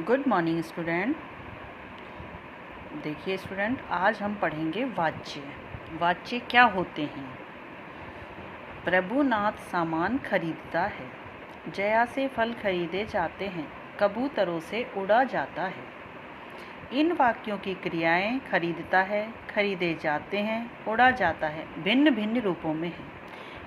Good morning student. देखिए student, आज हम पढ़ेंगे वाच्य। वाच्य क्या होते हैं। प्रभुनाथ सामान खरीदता है, जया से फल खरीदे जाते हैं, कबूतरों से उड़ा जाता है। इन वाक्यों की क्रियाएं खरीदता है, खरीदे जाते हैं, उड़ा जाता है भिन्न भिन्न रूपों में है।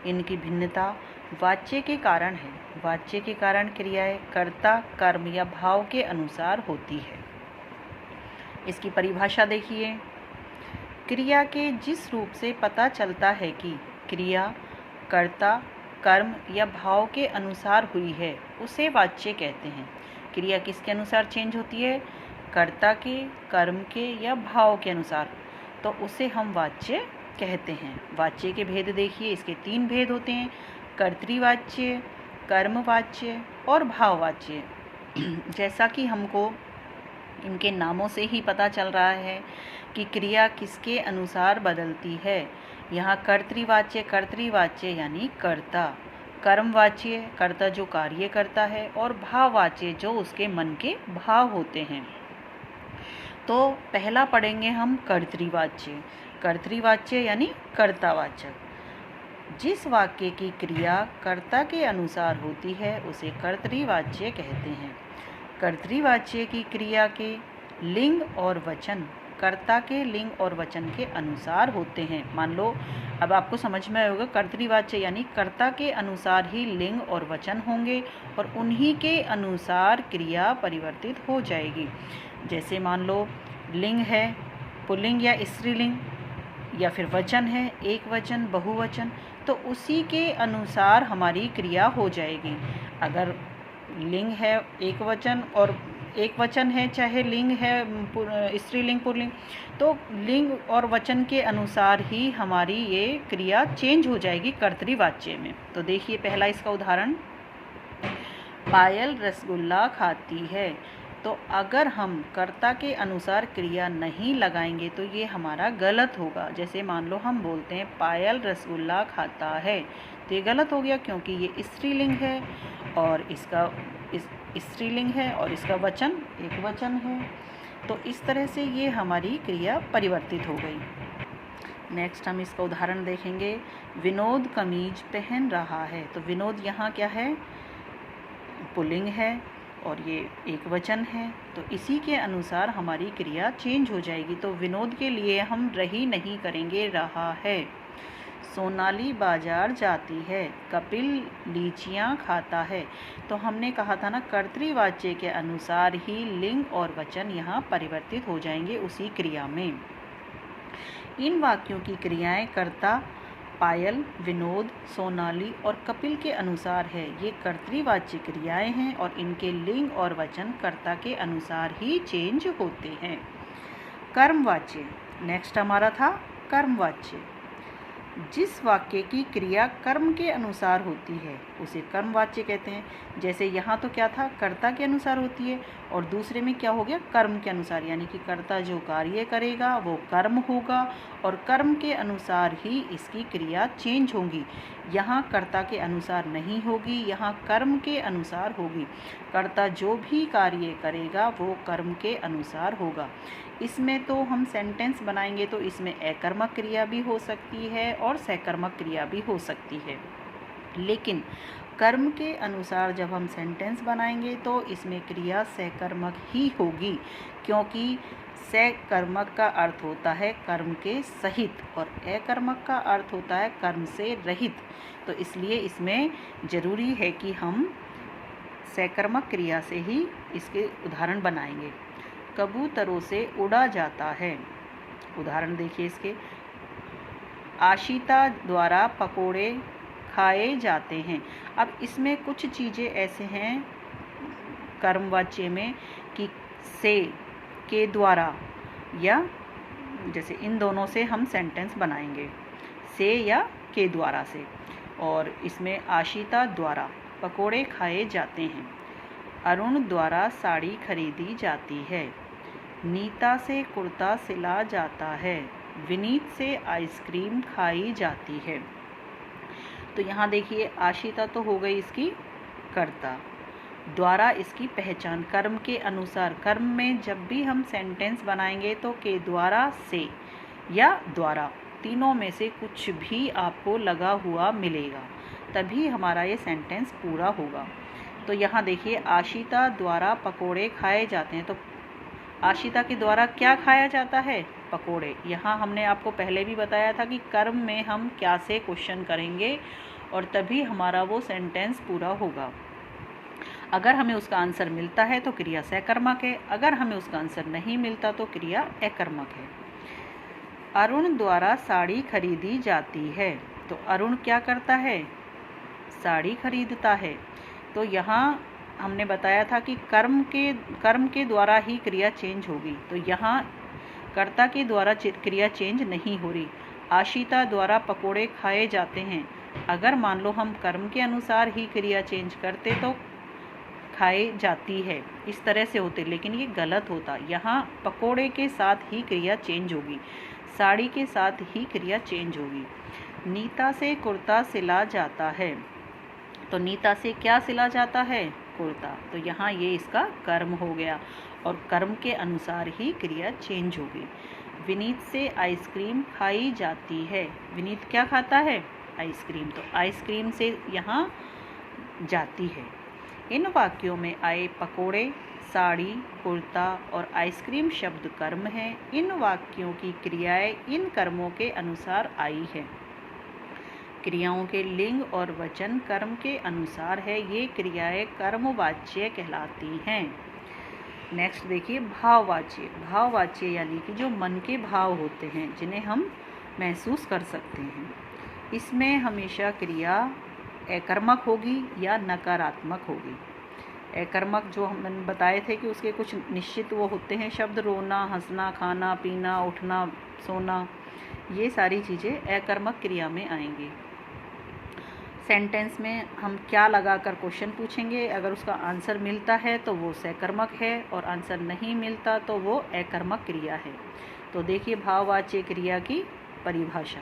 इनकी भिन्नता वाच्य के कारण है। वाच्य के कारण क्रियाएं कर्ता, कर्म या भाव के अनुसार होती है। इसकी परिभाषा देखिए। क्रिया के जिस रूप से पता चलता है कि क्रिया कर्ता, कर्म या भाव के अनुसार हुई है, उसे वाच्य कहते हैं। क्रिया किसके अनुसार चेंज होती है? कर्ता के, कर्म के या भाव के अनुसार, तो उसे हम वाच्य कहते हैं। वाच्य के भेद देखिए। इसके 3 भेद होते हैं: कर्तृवाच्य, कर्मवाच्य और भाववाच्य। जैसा कि हमको इनके नामों से ही पता चल रहा है कि क्रिया किसके अनुसार बदलती है। यहाँ कर्तृवाच्य, कर्तृवाच्य यानी कर्ता, कर्मवाच्य कर्ता जो कार्य करता है, और भाववाच्य जो उसके मन के भाव होते हैं। तो पहला पढ़ेंगे हम कर्तृवाच्य। कर्तृवाच्य यानी कर्तावाचक। जिस वाक्य की क्रिया कर्ता के अनुसार होती है उसे कर्तृवाच्य कहते हैं। कर्तृवाच्य की क्रिया के लिंग और वचन कर्ता के लिंग और वचन के अनुसार होते हैं। मान लो, अब आपको समझ में आएगा, कर्तृवाच्य यानी कर्ता के अनुसार ही लिंग और वचन होंगे और उन्हीं के अनुसार क्रिया परिवर्तित हो जाएगी। जैसे मान लो लिंग है पुल्लिंग या स्त्रीलिंग, या फिर वचन है एक वचन, बहुवचन, तो उसी के अनुसार हमारी क्रिया हो जाएगी। अगर लिंग है एक वचन और एक वचन है, चाहे लिंग है स्त्रीलिंग पुल्लिंग, तो लिंग और वचन के अनुसार ही हमारी ये क्रिया चेंज हो जाएगी कर्तृवाच्य में। तो देखिए पहला इसका उदाहरण, पायल रसगुल्ला खाती है। तो अगर हम कर्ता के अनुसार क्रिया नहीं लगाएंगे तो ये हमारा गलत होगा। जैसे मान लो हम बोलते हैं पायल रसगुल्ला खाता है, तो ये गलत हो गया क्योंकि ये स्त्रीलिंग है और इसका स्त्रीलिंग है और इसका वचन एक वचन है। तो इस तरह से ये हमारी क्रिया परिवर्तित हो गई। नेक्स्ट हम इसका उदाहरण देखेंगे। विनोद कमीज पहन रहा है। तो विनोद यहाँ क्या है? पुल्लिंग है और ये एक वचन है, तो इसी के अनुसार हमारी क्रिया चेंज हो जाएगी। तो विनोद के लिए हम रही नहीं करेंगे, रहा है। सोनाली बाजार जाती है, कपिल लीचियाँ खाता है। तो हमने कहा था ना, कर्तृवाच्य के अनुसार ही लिंग और वचन यहाँ परिवर्तित हो जाएंगे उसी क्रिया में। इन वाक्यों की क्रियाएं कर्ता पायल, विनोद, सोनाली और कपिल के अनुसार है। ये कर्तृवाच्य क्रियाएं हैं और इनके लिंग और वचन कर्ता के अनुसार ही चेंज होते हैं। कर्मवाच्य नेक्स्ट हमारा था कर्मवाच्य। जिस वाक्य की क्रिया कर्म के अनुसार होती है उसे कर्मवाच्य कहते हैं। जैसे यहाँ तो क्या था, कर्ता के अनुसार होती है, और दूसरे में क्या हो गया, कर्म के अनुसार, यानी कि कर्ता जो कार्य करेगा वो कर्म होगा और कर्म के अनुसार ही इसकी क्रिया चेंज होगी। यहाँ कर्ता के अनुसार नहीं होगी, यहाँ कर्म के अनुसार होगी। कर्ता जो भी कार्य करेगा वो कर्म के अनुसार होगा। इसमें तो हम सेंटेंस बनाएंगे तो इसमें अकर्मक क्रिया भी हो सकती है और सकर्मक क्रिया भी हो सकती है, लेकिन कर्म के अनुसार जब हम सेंटेंस बनाएंगे तो इसमें क्रिया सकर्मक ही होगी, क्योंकि सकर्मक का अर्थ होता है कर्म के सहित और अकर्मक का अर्थ होता है कर्म से रहित। तो इसलिए इसमें ज़रूरी है कि हम सकर्मक क्रिया से ही इसके उदाहरण बनाएंगे। कबूतरों से उड़ा जाता है। उदाहरण देखिए इसके, आशिता द्वारा पकोड़े खाए जाते हैं। अब इसमें कुछ चीज़ें ऐसे हैं कर्मवाच्य में कि से, के द्वारा, या जैसे इन दोनों से हम सेंटेंस बनाएंगे, से या के द्वारा से। और इसमें आशिता द्वारा पकोड़े खाए जाते हैं, अरुण द्वारा साड़ी खरीदी जाती है, नीता से कुर्ता सिला जाता है, विनीत से आइसक्रीम खाई जाती है। तो यहाँ देखिए आशिता तो हो गई इसकी कर्ता, द्वारा इसकी पहचान, कर्म के अनुसार। कर्म में जब भी हम सेंटेंस बनाएंगे तो के द्वारा, से या द्वारा, तीनों में से कुछ भी आपको लगा हुआ मिलेगा, तभी हमारा ये सेंटेंस पूरा होगा। तो यहाँ देखिए, आशिता द्वारा पकोड़े खाए जाते हैं। तो आशिता के द्वारा क्या खाया जाता है? पकोड़े। यहाँ हमने आपको पहले भी बताया था कि कर्म में हम क्या से क्वेश्चन करेंगे और तभी हमारा वो सेंटेंस पूरा होगा। अगर हमें उसका आंसर मिलता है तो क्रिया सकर्मक है, अगर हमें उसका आंसर नहीं मिलता तो क्रिया अकर्मक है। अरुण द्वारा साड़ी खरीदी जाती है। तो अरुण क्या करता है? साड़ी खरीदता है। तो यहाँ हमने बताया था कि कर्म के द्वारा ही क्रिया चेंज होगी। तो यहाँ कर्ता के द्वारा क्रिया चेंज नहीं हो रही। आशिता द्वारा पकोड़े खाए जाते हैं। अगर मान लो हम कर्म के अनुसार ही क्रिया चेंज करते तो खाए जाती है, इस तरह से होते, लेकिन ये गलत होता। यहाँ पकोड़े के साथ ही क्रिया चेंज होगी, साड़ी के साथ ही क्रिया चेंज होगी। नीता से कुर्ता सिला जाता है। तो नीता से क्या सिला जाता है? कुर्ता। तो यहाँ ये इसका कर्म हो गया और कर्म के अनुसार ही क्रिया चेंज होगी। विनीत से आइसक्रीम खाई जाती है। विनीत क्या खाता है? आइसक्रीम। तो आइसक्रीम से यहाँ जाती है। इन वाक्यों में आए पकोड़े, साड़ी, कुर्ता और आइसक्रीम शब्द कर्म हैं। इन वाक्यों की क्रियाएं इन कर्मों के अनुसार आई है। क्रियाओं के लिंग और वचन कर्म के अनुसार है। ये क्रियाएं कर्मवाच्य कहलाती हैं। नेक्स्ट देखिए, भाववाच्य। भाववाच्य यानी कि जो मन के भाव होते हैं, जिन्हें हम महसूस कर सकते हैं। इसमें हमेशा क्रिया अकर्मक होगी या नकारात्मक होगी। अकर्मक जो हमने बताए थे कि उसके कुछ निश्चित वो होते हैं शब्द, रोना, हंसना, खाना पीना, उठना, सोना, ये सारी चीज़ें अकर्मक क्रिया में आएंगी। सेंटेंस में हम क्या लगाकर क्वेश्चन पूछेंगे, अगर उसका आंसर मिलता है तो वो सकर्मक है और आंसर नहीं मिलता तो वो अकर्मक क्रिया है। तो देखिए भाववाच्य क्रिया की परिभाषा।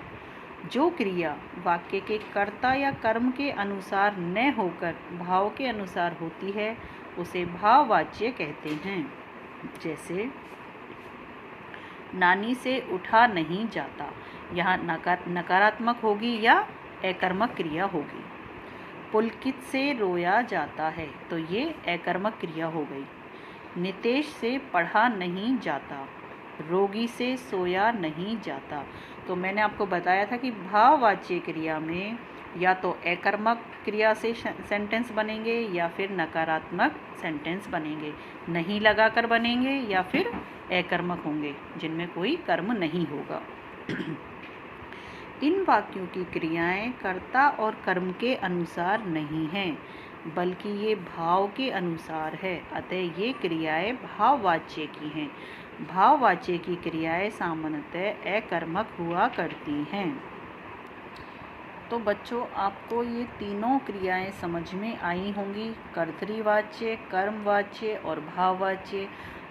जो क्रिया वाक्य के कर्ता या कर्म के अनुसार न होकर भाव के अनुसार होती है उसे भाववाच्य कहते हैं। जैसे नानी से उठा नहीं जाता, यहाँ नकारात्मक होगी या अकर्मक क्रिया होगी। पुलकित से रोया जाता है, तो ये अकर्मक क्रिया हो गई। नितेश से पढ़ा नहीं जाता, रोगी से सोया नहीं जाता। तो मैंने आपको बताया था कि भाववाच्य क्रिया में या तो अकर्मक क्रिया से सेंटेंस बनेंगे या फिर नकारात्मक सेंटेंस बनेंगे, नहीं लगाकर बनेंगे या फिर अकर्मक होंगे जिनमें कोई कर्म नहीं होगा। इन वाक्यों की क्रियाएं कर्ता और कर्म के अनुसार नहीं हैं, बल्कि ये भाव के अनुसार है। अतः ये क्रियाएं भाववाच्य की हैं। भाववाच्य की क्रियाएं सामान्यतः अकर्मक हुआ करती हैं। तो बच्चों, आपको ये तीनों क्रियाएं समझ में आई होंगी, कर्तृवाच्य, कर्मवाच्य और भाववाच्य।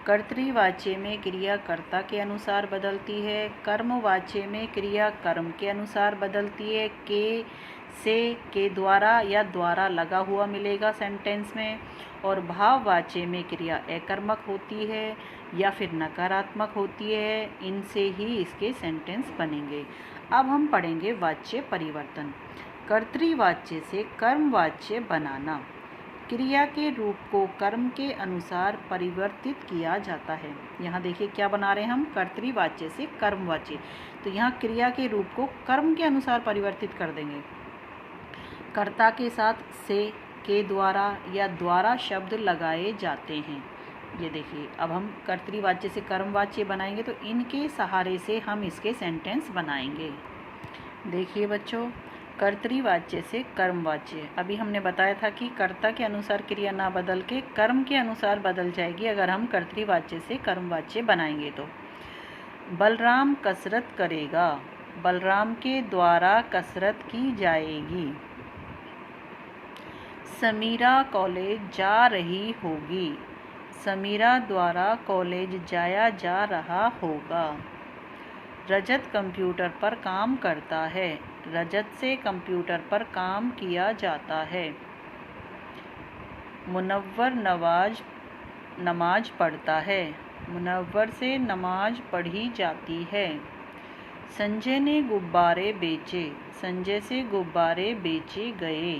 कर्तृवाच्य में क्रिया कर्ता के अनुसार बदलती है, कर्मवाच्य में क्रिया कर्म के अनुसार बदलती है। के, से, के द्वारा या द्वारा लगा हुआ मिलेगा सेंटेंस में। और भाववाच्य में क्रिया अकर्मक होती है या फिर नकारात्मक होती है। इनसे ही इसके सेंटेंस बनेंगे। अब हम पढ़ेंगे वाच्य परिवर्तन। कर्तृवाच्य से कर्मवाच्य बनाना। क्रिया के रूप को कर्म के अनुसार परिवर्तित किया जाता है। यहाँ देखिए क्या बना रहे हैं हम, कर्तृवाच्य से कर्मवाच्य। तो यहाँ क्रिया के रूप को कर्म के अनुसार परिवर्तित कर देंगे। कर्ता के साथ से, के द्वारा या द्वारा शब्द लगाए जाते हैं। ये देखिए, अब हम कर्तृवाच्य से कर्मवाच्य बनाएंगे तो इनके सहारे से हम इसके सेंटेंस बनाएंगे। देखिए बच्चों, कर्तृवाच्य से कर्मवाच्य। अभी हमने बताया था कि कर्ता के अनुसार क्रिया ना बदल के कर्म के अनुसार बदल जाएगी अगर हम कर्तृवाच्य से कर्मवाच्य बनाएंगे तो। बलराम कसरत करेगा, बलराम के द्वारा कसरत की जाएगी। समीरा कॉलेज जा रही होगी, समीरा द्वारा कॉलेज जाया जा रहा होगा। रजत कंप्यूटर पर काम करता है, रजत से कंप्यूटर पर काम किया जाता है। मुनव्वर नमाज पढ़ता है। मुनव्वर से नमाज पढ़ी जाती है। संजय ने गुब्बारे बेचे। संजय से गुब्बारे बेचे गए।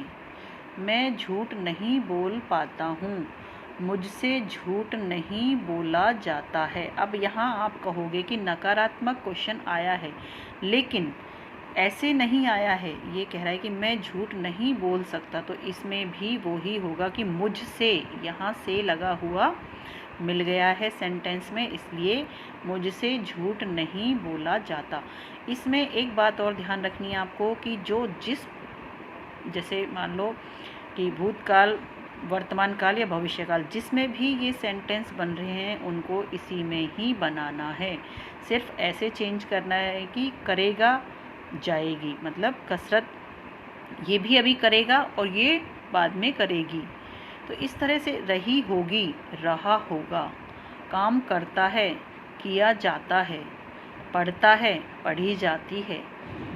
मैं झूठ नहीं बोल पाता हूँ। मुझसे झूठ नहीं बोला जाता है। अब यहाँ आप कहोगे कि नकारात्मक क्वेश्चन आया है, लेकिन ऐसे नहीं आया है। ये कह रहा है कि मैं झूठ नहीं बोल सकता, तो इसमें भी वही होगा कि मुझसे, यहाँ से लगा हुआ मिल गया है सेंटेंस में, इसलिए मुझसे झूठ नहीं बोला जाता। इसमें एक बात और ध्यान रखनी है आपको कि जैसे मान लो कि भूतकाल, वर्तमान काल या भविष्य काल, जिसमें भी ये सेंटेंस बन रहे हैं उनको इसी में ही बनाना है। सिर्फ ऐसे चेंज करना है कि करेगा जाएगी, मतलब कसरत ये भी अभी करेगा और ये बाद में करेगी। तो इस तरह से रही होगी, रहा होगा। काम करता है, किया जाता है। पढ़ता है, पढ़ी जाती है।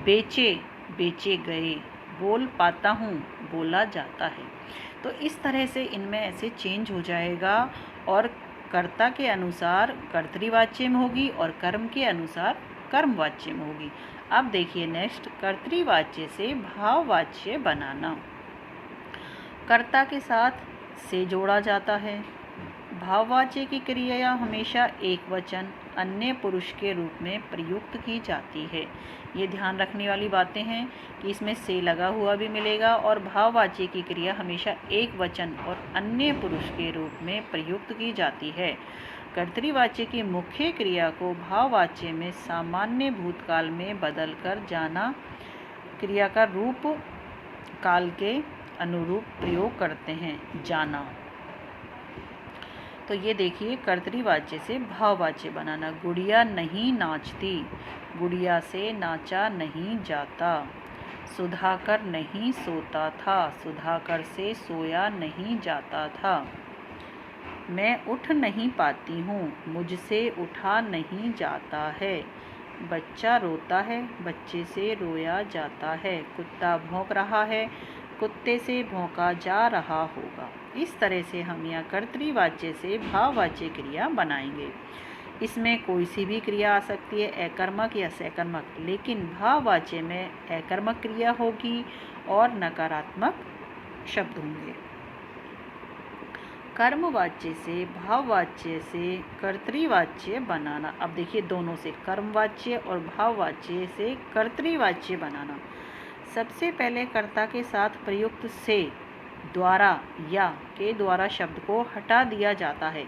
बेचे, बेचे गए। बोल पाता हूँ, बोला जाता है। तो इस तरह से इनमें ऐसे चेंज हो जाएगा और कर्ता के अनुसार कर्तृवाच्य में होगी और कर्म के अनुसार कर्मवाच्य में होगी। अब देखिए नेक्स्ट, कर्तृवाच्य से भाववाच्य बनाना। कर्ता के साथ से जोड़ा जाता है। भाववाच्य की क्रिया हमेशा एक वचन अन्य पुरुष के रूप में प्रयुक्त की जाती है। ये ध्यान रखने वाली बातें हैं कि इसमें से लगा हुआ भी मिलेगा और भाववाच्य की क्रिया हमेशा एक वचन और अन्य पुरुष के रूप में प्रयुक्त की जाती है। कर्तृवाच्य की मुख्य क्रिया को भाववाच्य में सामान्य भूतकाल में बदलकर जाना क्रिया का रूप काल के अनुरूप प्रयोग करते हैं। जाना, तो ये देखिए कर्तृवाच्य से भाववाच्य बनाना। गुड़िया नहीं नाचती। गुड़िया से नाचा नहीं जाता। सुधाकर नहीं सोता था। सुधाकर से सोया नहीं जाता था। मैं उठ नहीं पाती हूँ। मुझसे उठा नहीं जाता है। बच्चा रोता है। बच्चे से रोया जाता है। कुत्ता भौंक रहा है। कुत्ते से भौंका जा रहा होगा। इस तरह से हम यहाँ कर्तृवाच्य से भाववाच्य क्रिया बनाएंगे। इसमें कोई सी भी क्रिया आ सकती है, अकर्मक या सकर्मक, लेकिन भाववाच्य में अकर्मक क्रिया होगी और नकारात्मक शब्द होंगे। कर्मवाच्य से भाववाच्य से कर्तृवाच्य बनाना। अब देखिए दोनों से, कर्मवाच्य और भाववाच्य से कर्तृवाच्य बनाना। सबसे पहले कर्ता के साथ प्रयुक्त से, द्वारा या के द्वारा शब्द को हटा दिया जाता है,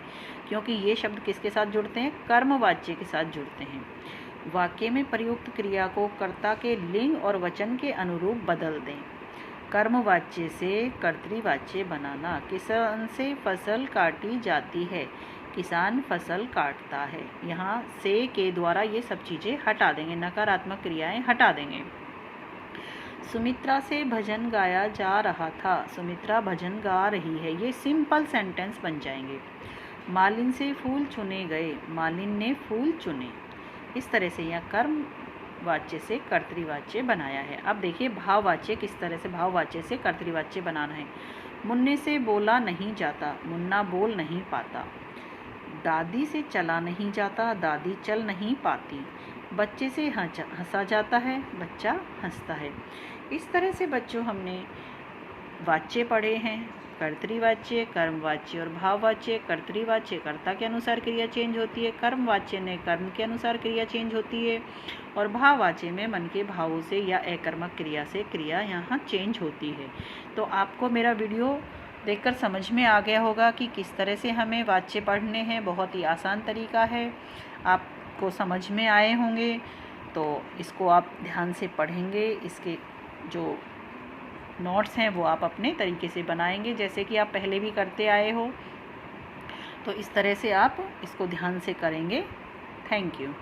क्योंकि ये शब्द किसके साथ जुड़ते हैं? कर्मवाच्य के साथ जुड़ते हैं। वाक्य में प्रयुक्त क्रिया को कर्ता के लिंग और वचन के अनुरूप बदल दें। कर्मवाच्य से कर्तृवाच्य बनाना। किसान से फसल काटी जाती है। किसान फसल काटता है। यहाँ से के द्वारा ये सब चीज़ें हटा देंगे, नकारात्मक क्रियाएं हटा देंगे। सुमित्रा से भजन गाया जा रहा था। सुमित्रा भजन गा रही है। ये सिंपल सेंटेंस बन जाएंगे। मालिन से फूल चुने गए। मालिन ने फूल चुने। इस तरह से यह कर्मवाच्य से कर्तृवाच्य बनाया है। अब देखिए भाववाच्य किस तरह से भाववाच्य से कर्तृवाच्य बनाना है। मुन्ने से बोला नहीं जाता। मुन्ना बोल नहीं पाता। दादी से चला नहीं जाता। दादी चल नहीं पाती। बच्चे से हंसा जाता है। बच्चा हंसता है। इस तरह से बच्चों हमने वाच्य पढ़े हैं, कर्तृवाच्य, कर्मवाच्य और भाववाच्य। कर्तृवाच्य कर्ता के अनुसार क्रिया चेंज होती है, कर्मवाच्य में कर्म के अनुसार क्रिया चेंज होती है और भाववाच्य में मन के भावों से या अकर्मक क्रिया से क्रिया यहाँ चेंज होती है। तो आपको मेरा वीडियो देखकर समझ में आ गया होगा कि किस तरह से हमें वाच्य पढ़ने हैं। बहुत ही आसान तरीका है, आपको समझ में आए होंगे। तो इसको आप ध्यान से पढ़ेंगे। इसके जो नोट्स हैं वो आप अपने तरीके से बनाएंगे, जैसे कि आप पहले भी करते आए हो। तो इस तरह से आप इसको ध्यान से करेंगे। Thank you.